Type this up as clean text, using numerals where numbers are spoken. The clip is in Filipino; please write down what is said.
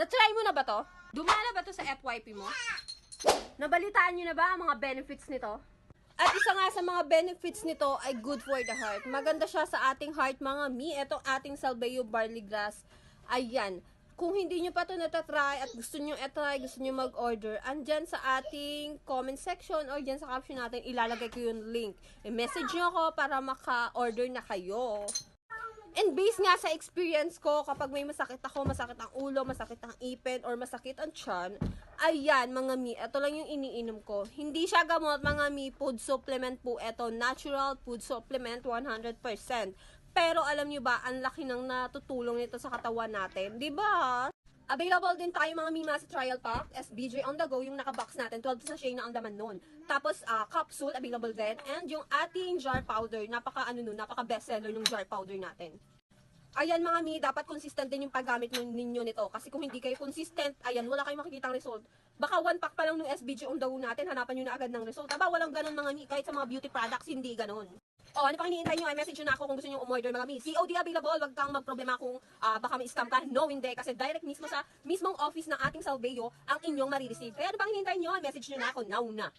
Na-try mo na ba to? Dumala ba to sa FYP mo? Nabalitaan nyo na ba ang mga benefits nito? At isa nga sa mga benefits nito ay good for the heart. Maganda siya sa ating heart mga mi. Ito ating Salveo Barley Grass. Ayan. Kung hindi nyo pa ito natatry at gusto nyo i-try, gusto nyo mag-order, andyan sa ating comment section or dyan sa caption natin, ilalagay ko yung link. I-message nyo ako para maka-order na kayo. And based nga sa experience ko, kapag may masakit ako, masakit ang ulo, masakit ang ipin, or masakit ang tiyan, ayan mga mi, ito lang yung iniinom ko. Hindi siya gamot mga mi, food supplement po ito, natural food supplement 100%. Pero alam nyo ba, ang laki ng natutulong nito sa katawan natin, di ba? Available din tayo mga mima sa trial pack, SBJ on the go, yung naka-box natin, 12 sachet na ang laman nun. Tapos, capsule, available din, and yung ating jar powder, napaka bestseller yung jar powder natin. Ayan mga mi, dapat consistent din yung paggamit ninyo nito. Kasi kung hindi kayo consistent, ayan, wala kayong makikitang result. Baka 1 pack pa lang ng SBJ on the go natin, hanapan nyo na agad ng result. Aba, walang ganun mga mi, kahit sa mga beauty products, hindi ganun. O, ano pang hinihintay nyo? Ay, message nyo na ako kung gusto nyo umorder mga mi. COD available, wag kang magproblema kung baka may scam ka. No, hindi. Kasi direct mismo sa mismong office ng ating Salveo ang inyong marireceive. Kaya ano pang hinihintay nyo? Message nyo na ako now na.